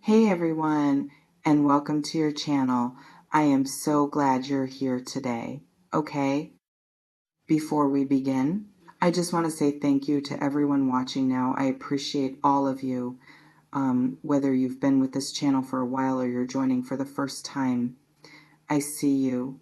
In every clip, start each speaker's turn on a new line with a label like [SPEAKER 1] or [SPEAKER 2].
[SPEAKER 1] Hey everyone, and welcome to your channel. I am so glad you're here today. Okay, before we begin, I just want to say thank you to everyone watching now. I appreciate all of you, whether you've been with this channel for a while or you're joining for the first time. I see you.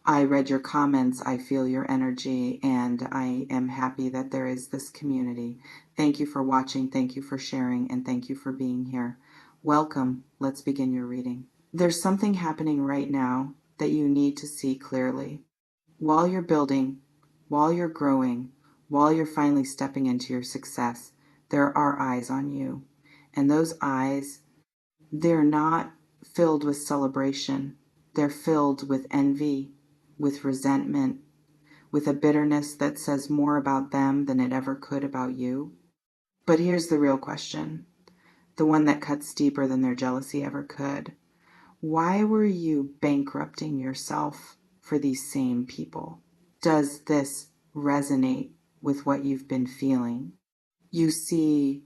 [SPEAKER 1] I read your comments, I feel your energy, and I am happy that there is this community. Thank you for watching, thank you for sharing, and thank you for being here. Welcome. Let's begin your reading. There's something happening right now that you need to see clearly. While you're building, while you're growing, while you're finally stepping into your success, there are eyes on you. And those eyes, they're not filled with celebration. They're filled with envy, with resentment, with a bitterness that says more about them than it ever could about you. But here's the real question, the one that cuts deeper than their jealousy ever could. Why were you bankrupting yourself for these same people? Does this resonate with what you've been feeling? You see,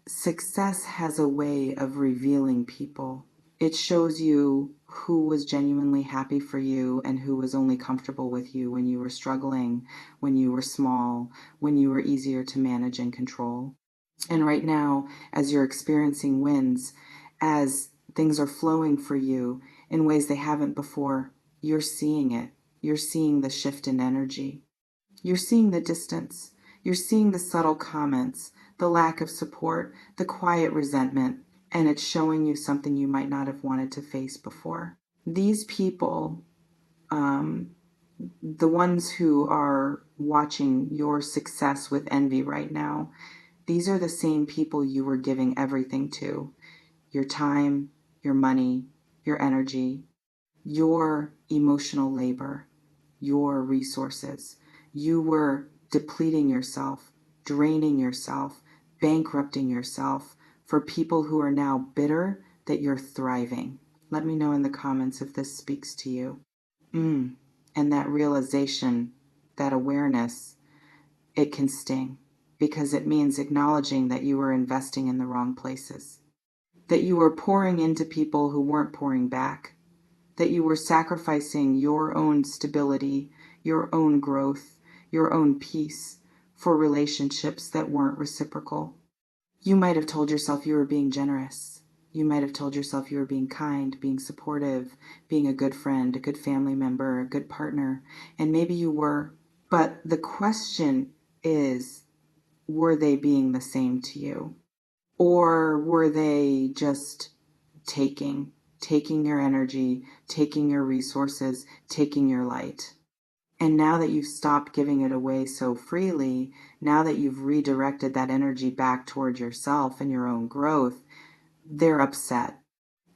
[SPEAKER 1] success has a way of revealing people. It shows you who was genuinely happy for you and who was only comfortable with you when you were struggling, when you were small, when you were easier to manage and control. And right now, as you're experiencing wins, as things are flowing for you in ways they haven't before, you're seeing it. You're seeing the shift in energy. You're seeing the distance. You're seeing the subtle comments, the lack of support, the quiet resentment, and it's showing you something you might not have wanted to face before. These people, the ones who are watching your success with envy right now, these are the same people you were giving everything to. Your time, your money, your energy, your emotional labor, your resources. You were depleting yourself, draining yourself, bankrupting yourself for people who are now bitter that you're thriving. Let me know in the comments if this speaks to you. And that realization, that awareness, it can sting because it means acknowledging that you were investing in the wrong places, that you were pouring into people who weren't pouring back, that you were sacrificing your own stability, your own growth, your own peace for relationships that weren't reciprocal. You might have told yourself you were being generous. You might have told yourself you were being kind, being supportive, being a good friend, a good family member, a good partner, and maybe you were. But the question is, were they being the same to you? Or were they just taking your energy, taking your resources, taking your light? And now that you've stopped giving it away so freely, now that you've redirected that energy back toward yourself and your own growth, they're upset.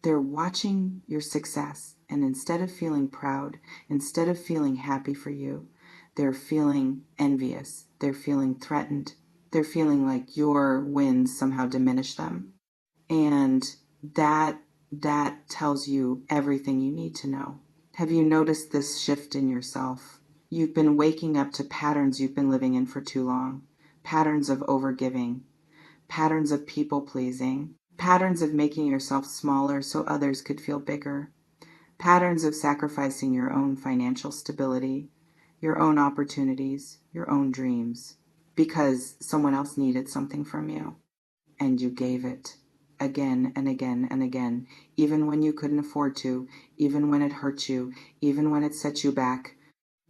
[SPEAKER 1] They're watching your success, and instead of feeling proud, instead of feeling happy for you, they're feeling envious. They're feeling threatened. They're feeling like your wins somehow diminish them. And that tells you everything you need to know. Have you noticed this shift in yourself? You've been waking up to patterns you've been living in for too long. Patterns of overgiving, patterns of people-pleasing, patterns of making yourself smaller so others could feel bigger, patterns of sacrificing your own financial stability, your own opportunities, your own dreams, because someone else needed something from you, and you gave it again and again and again, even when you couldn't afford to, even when it hurt you, even when it set you back,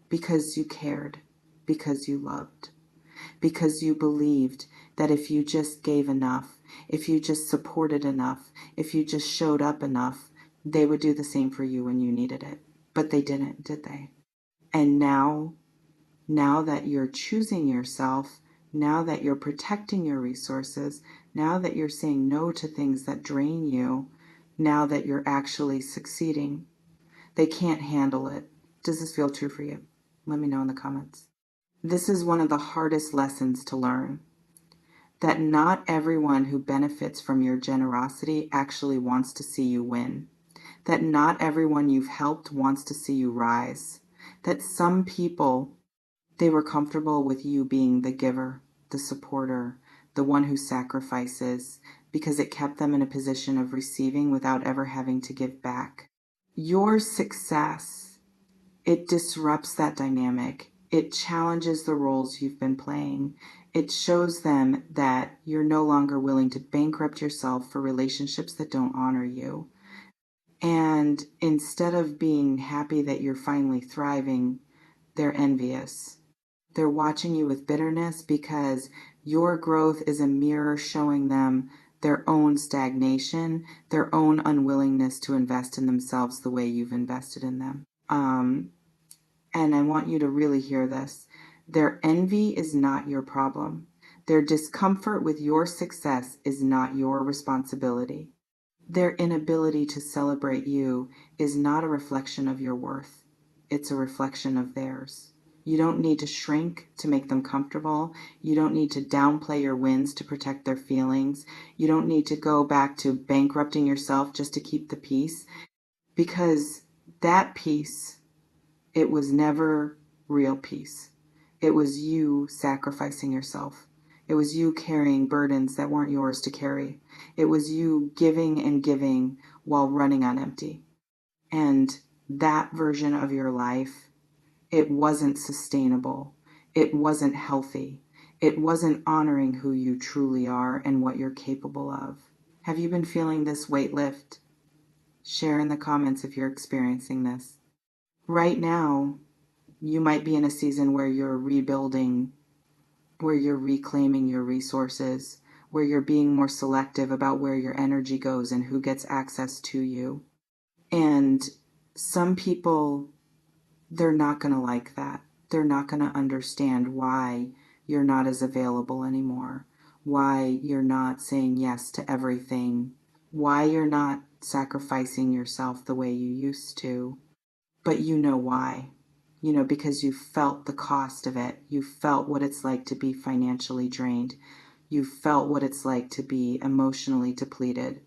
[SPEAKER 1] because you cared, because you loved, because you believed that if you just gave enough, if you just supported enough, if you just showed up enough, they would do the same for you when you needed it. But they didn't, did they? And now that you're choosing yourself, now that you're protecting your resources, now that you're saying no to things that drain you, now that you're actually succeeding, they can't handle it. Does this feel true for you? Let me know in the comments. This is one of the hardest lessons to learn, that not everyone who benefits from your generosity actually wants to see you win, that not everyone you've helped wants to see you rise, that some people, they were comfortable with you being the giver, the supporter, the one who sacrifices, because it kept them in a position of receiving without ever having to give back. Your success, it disrupts that dynamic. It challenges the roles you've been playing. It shows them that you're no longer willing to bankrupt yourself for relationships that don't honor you. And instead of being happy that you're finally thriving, they're envious. They're watching you with bitterness because your growth is a mirror showing them their own stagnation, their own unwillingness to invest in themselves the way you've invested in them. And I want you to really hear this. Their envy is not your problem. Their discomfort with your success is not your responsibility. Their inability to celebrate you is not a reflection of your worth. It's a reflection of theirs. You don't need to shrink to make them comfortable. You don't need to downplay your wins to protect their feelings. You don't need to go back to bankrupting yourself just to keep the peace, because that peace, it was never real peace. It was you sacrificing yourself. It was you carrying burdens that weren't yours to carry. It was you giving and giving while running on empty. And that version of your life, it wasn't sustainable. It wasn't healthy. It wasn't honoring who you truly are and what you're capable of. Have you been feeling this weight lift? Share in the comments if you're experiencing this. Right now, you might be in a season where you're rebuilding, where you're reclaiming your resources, where you're being more selective about where your energy goes and who gets access to you. And some people, they're not going to like that. They're not going to understand why you're not as available anymore, why you're not saying yes to everything, why you're not sacrificing yourself the way you used to. But you know why. You know, because you felt the cost of it. You felt what it's like to be financially drained. You felt what it's like to be emotionally depleted.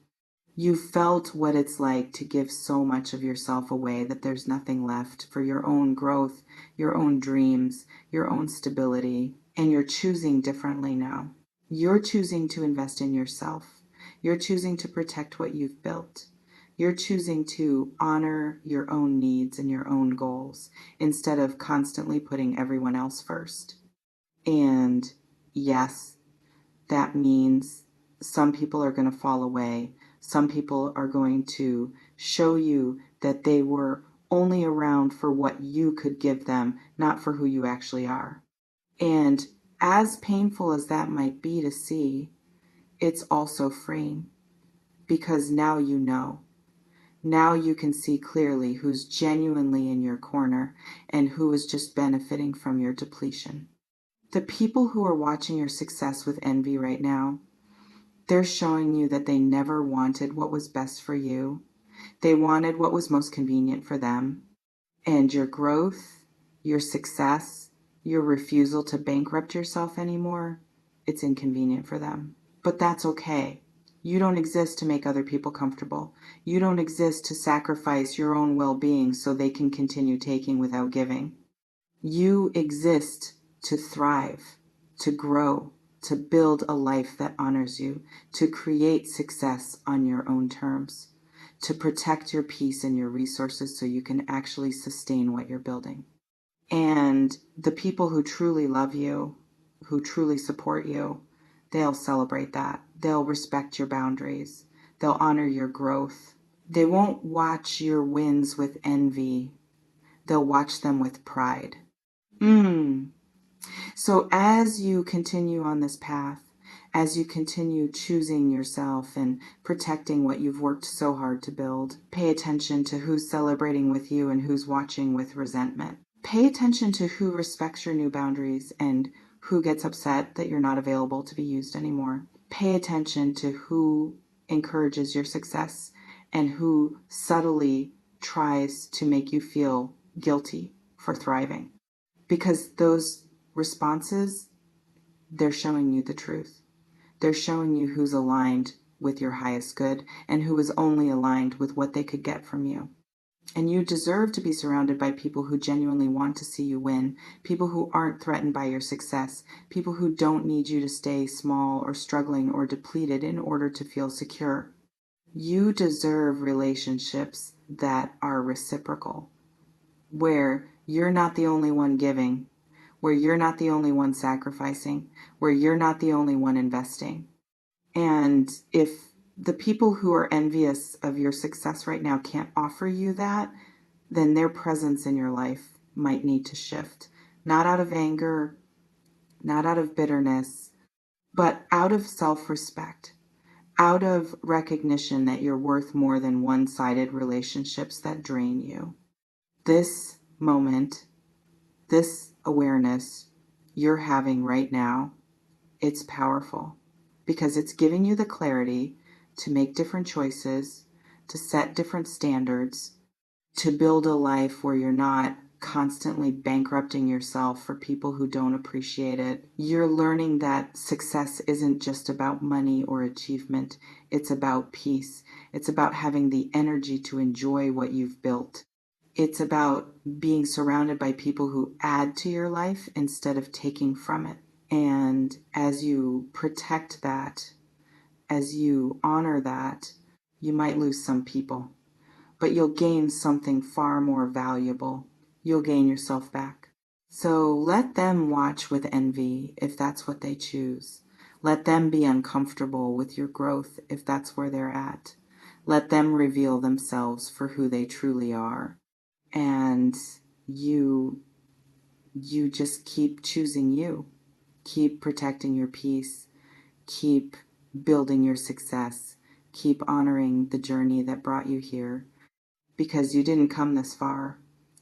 [SPEAKER 1] You felt what it's like to give so much of yourself away that there's nothing left for your own growth, your own dreams, your own stability. And you're choosing differently now. You're choosing to invest in yourself. You're choosing to protect what you've built. You're choosing to honor your own needs and your own goals instead of constantly putting everyone else first. And yes, that means some people are going to fall away. Some people are going to show you that they were only around for what you could give them, not for who you actually are. And as painful as that might be to see, it's also freeing, because now you know. Now you can see clearly who's genuinely in your corner and who is just benefiting from your depletion. The people who are watching your success with envy right now, they're showing you that they never wanted what was best for you. They wanted what was most convenient for them. And your growth, your success, your refusal to bankrupt yourself anymore, it's inconvenient for them. But that's okay. You don't exist to make other people comfortable. You don't exist to sacrifice your own well-being so they can continue taking without giving. You exist to thrive, to grow, to build a life that honors you, to create success on your own terms, to protect your peace and your resources so you can actually sustain what you're building. And the people who truly love you, who truly support you, they'll celebrate that. They'll respect your boundaries. They'll honor your growth. They won't watch your wins with envy. They'll watch them with pride. So as you continue on this path, as you continue choosing yourself and protecting what you've worked so hard to build, pay attention to who's celebrating with you and who's watching with resentment. Pay attention to who respects your new boundaries and who gets upset that you're not available to be used anymore. Pay attention to who encourages your success and who subtly tries to make you feel guilty for thriving. Because those responses, they're showing you the truth. They're showing you who's aligned with your highest good and who is only aligned with what they could get from you. And you deserve to be surrounded by people who genuinely want to see you win, people who aren't threatened by your success, people who don't need you to stay small or struggling or depleted in order to feel secure. You deserve relationships that are reciprocal, where you're not the only one giving, where you're not the only one sacrificing, where you're not the only one investing. And if the people who are envious of your success right now can't offer you that, then their presence in your life might need to shift. Not out of anger, not out of bitterness, but out of self respect, out of recognition that you're worth more than one sided relationships that drain you. This moment, this awareness you're having right now, it's powerful because it's giving you the clarity to make different choices, to set different standards, to build a life where you're not constantly bankrupting yourself for people who don't appreciate it. You're learning that success isn't just about money or achievement. It's about peace. It's about having the energy to enjoy what you've built. It's about being surrounded by people who add to your life instead of taking from it. And as you protect that, as you honor that, you might lose some people, but you'll gain something far more valuable. You'll gain yourself back. So let them watch with envy if that's what they choose. Let them be uncomfortable with your growth if that's where they're at. Let them reveal themselves for who they truly are. And you just keep choosing you. Keep protecting your peace. Keep building your success. Keep honoring the journey that brought you here, because you didn't come this far.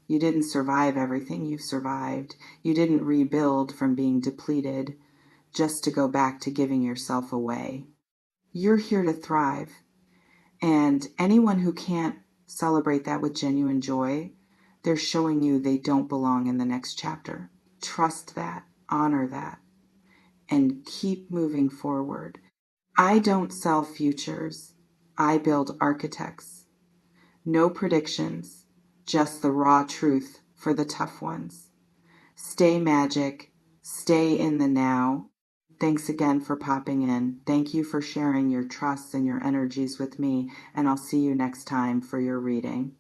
[SPEAKER 1] You didn't survive everything you've survived. You didn't rebuild from being depleted just to go back to giving yourself away. You're here to thrive. And anyone who can't celebrate that with genuine joy, they're showing you they don't belong in the next chapter. Trust that, honor that, and keep moving forward. I don't sell futures. I build architects. No predictions, just the raw truth for the tough ones. Stay magic. Stay in the now. Thanks again for popping in. Thank you for sharing your trusts and your energies with me, and I'll see you next time for your reading.